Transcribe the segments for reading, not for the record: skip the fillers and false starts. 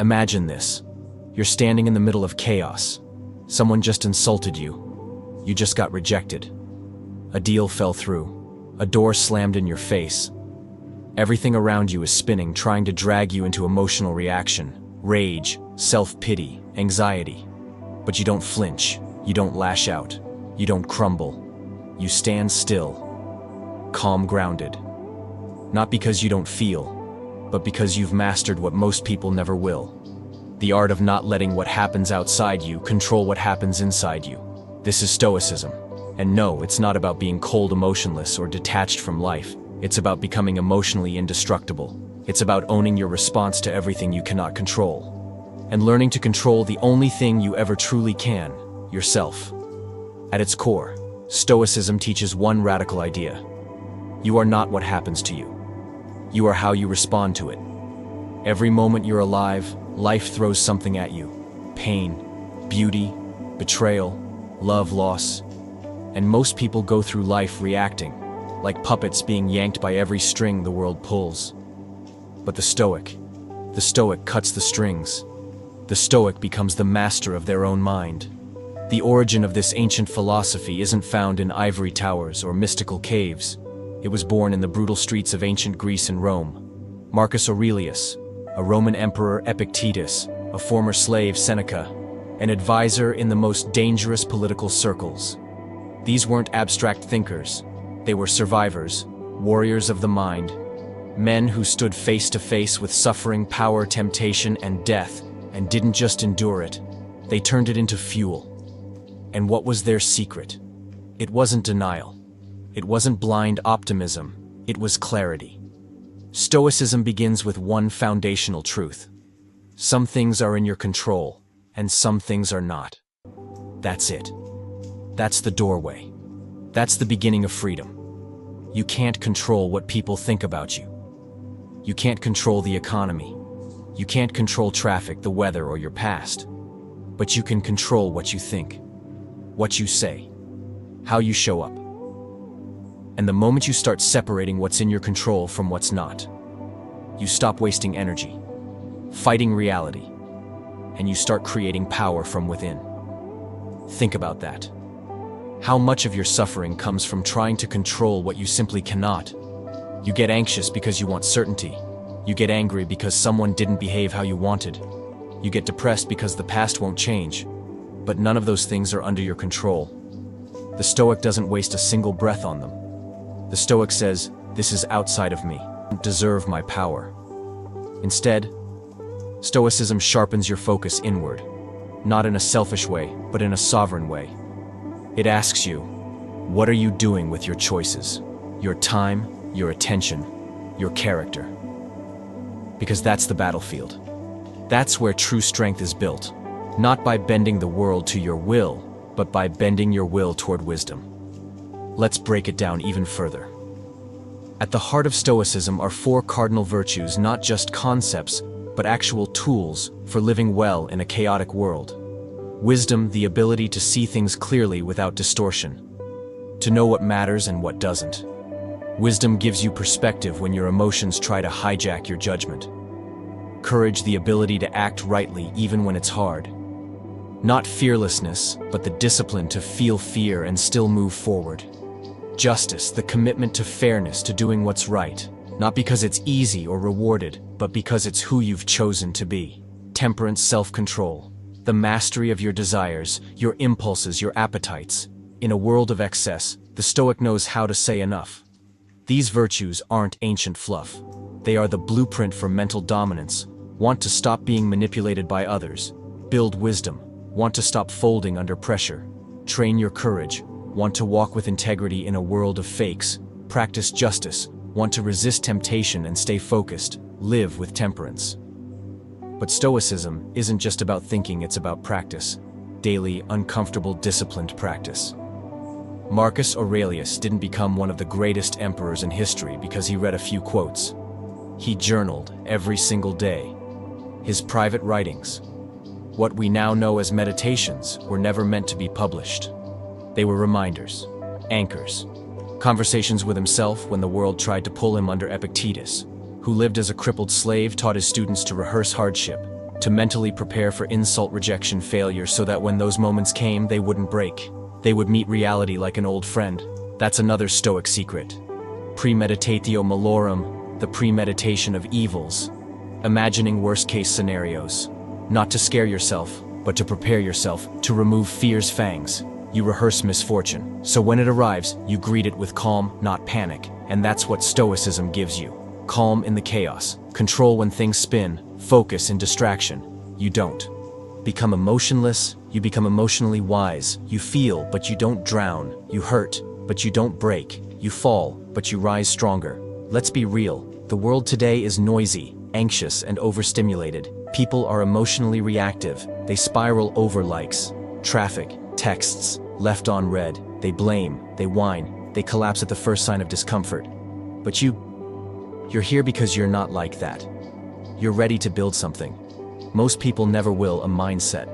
Imagine this. You're standing in the middle of chaos. Someone just insulted you. You just got rejected. A deal fell through. A door slammed in your face. Everything around you is spinning, trying to drag you into emotional reaction, rage, self-pity, anxiety. But you don't flinch. You don't lash out. You don't crumble. You stand still, calm, grounded. Not because you don't feel, but because you've mastered what most people never will. The art of not letting what happens outside you control what happens inside you. This is Stoicism. And no, it's not about being cold, emotionless, or detached from life. It's about becoming emotionally indestructible. It's about owning your response to everything you cannot control. And learning to control the only thing you ever truly can, yourself. At its core, Stoicism teaches one radical idea. You are not what happens to you. You are how you respond to it. Every moment you're alive, life throws something at you. Pain, beauty, betrayal, love, loss. And most people go through life reacting, like puppets being yanked by every string the world pulls. But the Stoic cuts the strings. The Stoic becomes the master of their own mind. The origin of this ancient philosophy isn't found in ivory towers or mystical caves. It was born in the brutal streets of ancient Greece and Rome. Marcus Aurelius, a Roman emperor, Epictetus, a former slave, Seneca, an advisor in the most dangerous political circles. These weren't abstract thinkers. They were survivors, warriors of the mind, men who stood face to face with suffering, power, temptation, and death, and didn't just endure it. They turned it into fuel. And what was their secret? It wasn't denial. It wasn't blind optimism. It was clarity. Stoicism begins with one foundational truth. Some things are in your control, and some things are not. That's it. That's the doorway. That's the beginning of freedom. You can't control what people think about you. You can't control the economy. You can't control traffic, the weather, or your past. But you can control what you think, what you say, how you show up. And the moment you start separating what's in your control from what's not, you stop wasting energy, fighting reality, and you start creating power from within. Think about that. How much of your suffering comes from trying to control what you simply cannot? You get anxious because you want certainty. You get angry because someone didn't behave how you wanted. You get depressed because the past won't change. But none of those things are under your control. The Stoic doesn't waste a single breath on them. The Stoic says, "This is outside of me. I don't deserve my power." Instead, Stoicism sharpens your focus inward, not in a selfish way, but in a sovereign way. It asks you, what are you doing with your choices, your time, your attention, your character? Because that's the battlefield. That's where true strength is built, not by bending the world to your will, but by bending your will toward wisdom. Let's break it down even further. At the heart of Stoicism are four cardinal virtues, not just concepts, but actual tools for living well in a chaotic world. Wisdom, the ability to see things clearly without distortion, to know what matters and what doesn't. Wisdom gives you perspective when your emotions try to hijack your judgment. Courage, the ability to act rightly even when it's hard. Not fearlessness, but the discipline to feel fear and still move forward. Justice, the commitment to fairness, to doing what's right, not because it's easy or rewarded, but because it's who you've chosen to be. Temperance, self-control, the mastery of your desires, your impulses, your appetites. In a world of excess, the Stoic knows how to say enough. These virtues aren't ancient fluff. They are the blueprint for mental dominance. Want to stop being manipulated by others. Build wisdom. Want to stop folding under pressure. Train your courage. Want to walk with integrity in a world of fakes. Practice justice. Want to resist temptation and stay focused. Live with temperance. But Stoicism isn't just about thinking, it's about practice. Daily, uncomfortable, disciplined practice. Marcus Aurelius didn't become one of the greatest emperors in history because he read a few quotes. He journaled every single day. His private writings, what we now know as meditations, were never meant to be published. They were reminders, anchors, conversations with himself when the world tried to pull him under. Epictetus, who lived as a crippled slave, taught his students to rehearse hardship, to mentally prepare for insult, rejection, failure, so that when those moments came, they wouldn't break. They would meet reality like an old friend. That's another Stoic secret. Premeditatio malorum, the premeditation of evils. Imagining worst-case scenarios. Not to scare yourself, but to prepare yourself, to remove fear's fangs. You rehearse misfortune, so when it arrives, you greet it with calm, not panic. And that's what Stoicism gives you. Calm in the chaos, control when things spin, focus in distraction. You don't become emotionless, you become emotionally wise. You feel, but you don't drown. You hurt, but you don't break. You fall, but you rise stronger. Let's be real. The world today is noisy, anxious, and overstimulated. People are emotionally reactive. They spiral over likes, traffic, texts, left on read. They blame, they whine, they collapse at the first sign of discomfort. But you're here because you're not like that. You're ready to build something. Most people never will, a mindset.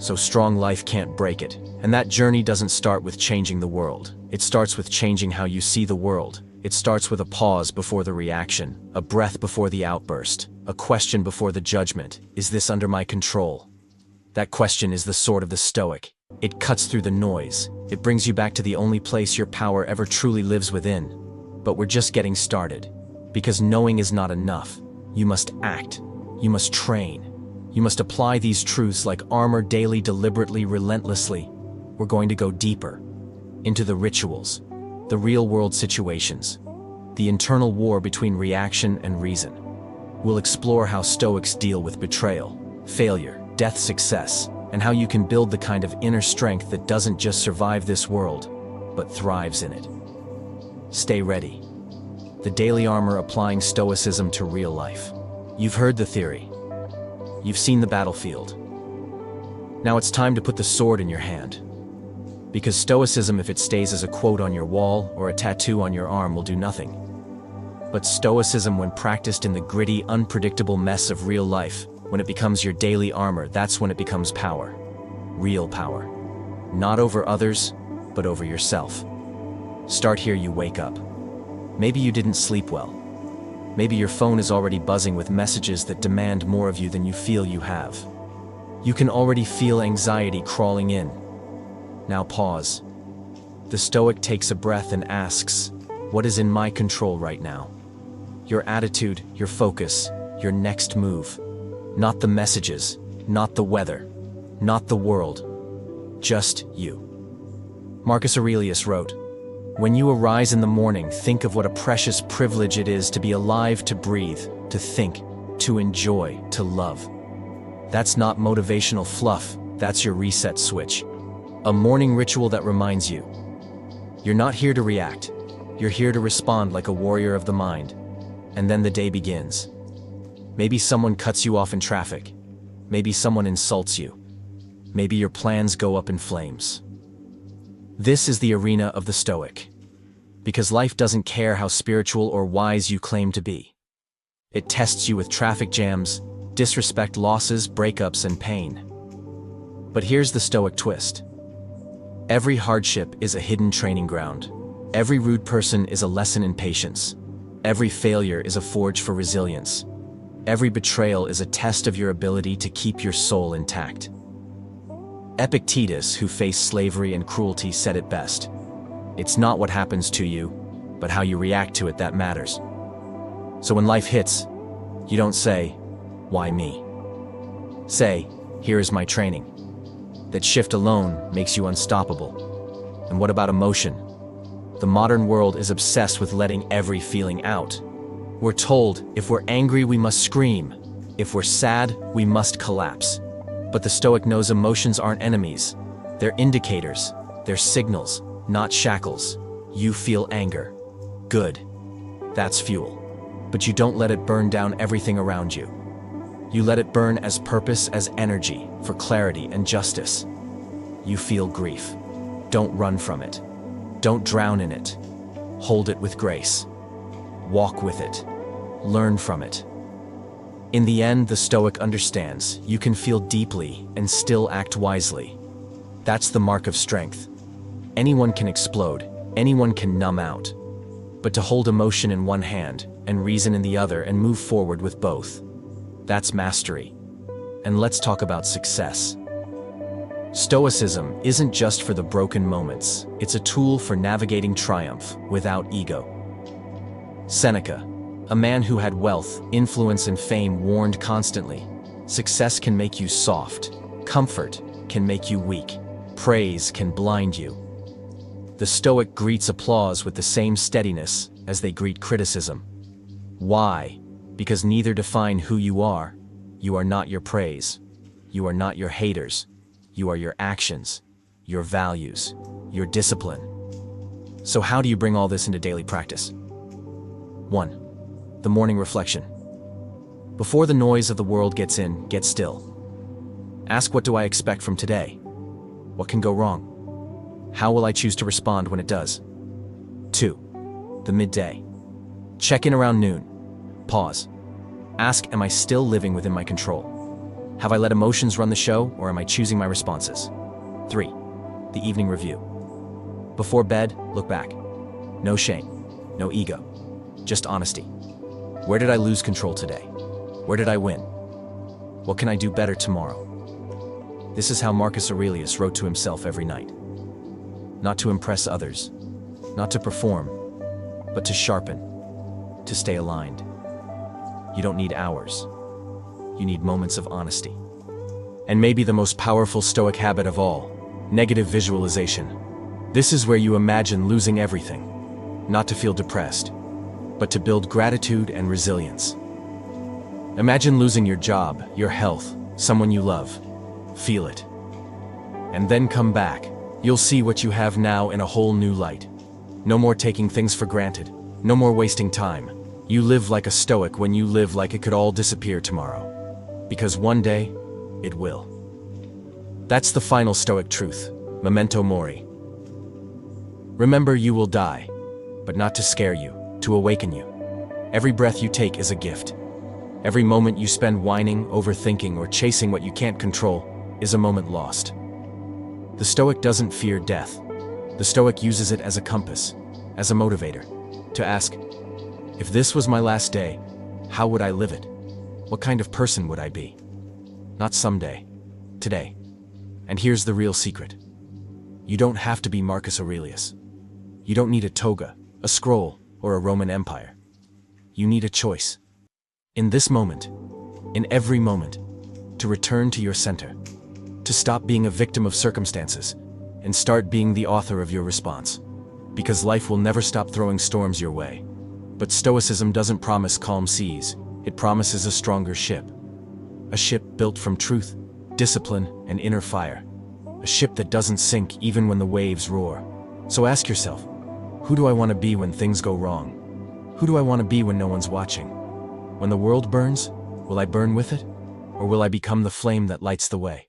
So strong life can't break it. And that journey doesn't start with changing the world. It starts with changing how you see the world. It starts with a pause before the reaction, a breath before the outburst, a question before the judgment. Is this under my control? That question is the sword of the Stoic. It cuts through the noise. It brings you back to the only place your power ever truly lives within. But we're just getting started. Because knowing is not enough. You must act. You must train. You must apply these truths like armor daily, deliberately, relentlessly. We're going to go deeper. Into the rituals. The real-world situations. The internal war between reaction and reason. We'll explore how Stoics deal with betrayal, failure, death, success, and how you can build the kind of inner strength that doesn't just survive this world, but thrives in it. Stay ready. The daily armor applying Stoicism to real life. You've heard the theory. You've seen the battlefield. Now it's time to put the sword in your hand. Because Stoicism, if it stays as a quote on your wall or a tattoo on your arm, will do nothing. But Stoicism, when practiced in the gritty, unpredictable mess of real life, when it becomes your daily armor, that's when it becomes power. Real power. Not over others, but over yourself. Start here. You wake up. Maybe you didn't sleep well. Maybe your phone is already buzzing with messages that demand more of you than you feel you have. You can already feel anxiety crawling in. Now pause. The Stoic takes a breath and asks, what is in my control right now? Your attitude, your focus, your next move. Not the messages, not the weather, not the world, just you. Marcus Aurelius wrote, when you arise in the morning, think of what a precious privilege it is to be alive, to breathe, to think, to enjoy, to love. That's not motivational fluff, that's your reset switch. A morning ritual that reminds you. You're not here to react. You're here to respond like a warrior of the mind. And then the day begins. Maybe someone cuts you off in traffic. Maybe someone insults you. Maybe your plans go up in flames. This is the arena of the Stoic. Because life doesn't care how spiritual or wise you claim to be. It tests you with traffic jams, disrespect, losses, breakups, and pain. But here's the Stoic twist. Every hardship is a hidden training ground. Every rude person is a lesson in patience. Every failure is a forge for resilience. Every betrayal is a test of your ability to keep your soul intact. Epictetus, who faced slavery and cruelty, said it best. It's not what happens to you, but how you react to it that matters. So when life hits, you don't say, why me? Say, here is my training. That shift alone makes you unstoppable. And what about emotion? The modern world is obsessed with letting every feeling out. We're told if we're angry, we must scream. If we're sad, we must collapse. But the Stoic knows emotions aren't enemies. They're indicators. They're signals, not shackles. You feel anger. Good. That's fuel. But you don't let it burn down everything around you. You let it burn as purpose, as energy, for clarity and justice. You feel grief. Don't run from it. Don't drown in it. Hold it with grace. Walk with it. Learn from it. In the end, the Stoic understands you can feel deeply and still act wisely. That's the mark of strength. Anyone can explode. Anyone can numb out. But to hold emotion in one hand and reason in the other and move forward with both, that's mastery. and let's talk about success. Stoicism isn't just for the broken moments, it's a tool for navigating triumph without ego. Seneca, a man who had wealth, influence, and fame, warned constantly, "Success can make you soft, comfort can make you weak, praise can blind you." The Stoic greets applause with the same steadiness as they greet criticism. Why? Because neither define who you are. You are not your praise. You are not your haters. You are your actions, your values, your discipline. So how do you bring all this into daily practice? 1. The morning reflection. Before the noise of the world gets in, get still. Ask, what do I expect from today? What can go wrong? How will I choose to respond when it does? 2. The midday. Check in around noon. Pause. Ask, am I still living within my control? Have I let emotions run the show, or am I choosing my responses? 3. The evening review. Before bed, look back. No shame, no ego, just honesty. Where did I lose control today? Where did I win? What can I do better tomorrow? This is how Marcus Aurelius wrote to himself every night. Not to impress others, not to perform, but to sharpen, to stay aligned. You don't need hours. You need moments of honesty. And maybe the most powerful Stoic habit of all, negative visualization. This is where you imagine losing everything, not to feel depressed, but to build gratitude and resilience. Imagine losing your job, your health, someone you love. Feel it. And then come back. You'll see what you have now in a whole new light. No more taking things for granted. No more wasting time. You live like a Stoic when you live like it could all disappear tomorrow. Because one day, it will. That's the final Stoic truth, memento mori. Remember, you will die, but not to scare you, to awaken you. Every breath you take is a gift. Every moment you spend whining, overthinking, or chasing what you can't control is a moment lost. The Stoic doesn't fear death. The Stoic uses it as a compass, as a motivator, to ask, if this was my last day, how would I live it? What kind of person would I be? Not someday, today. And here's the real secret. You don't have to be Marcus Aurelius. You don't need a toga, a scroll, or a Roman Empire. You need a choice. In this moment, in every moment, to return to your center, to stop being a victim of circumstances, and start being the author of your response. Because life will never stop throwing storms your way. But Stoicism doesn't promise calm seas. It promises a stronger ship. A ship built from truth, discipline, and inner fire. A ship that doesn't sink even when the waves roar. So ask yourself, who do I want to be when things go wrong? Who do I want to be when no one's watching? When the world burns, will I burn with it? Or will I become the flame that lights the way?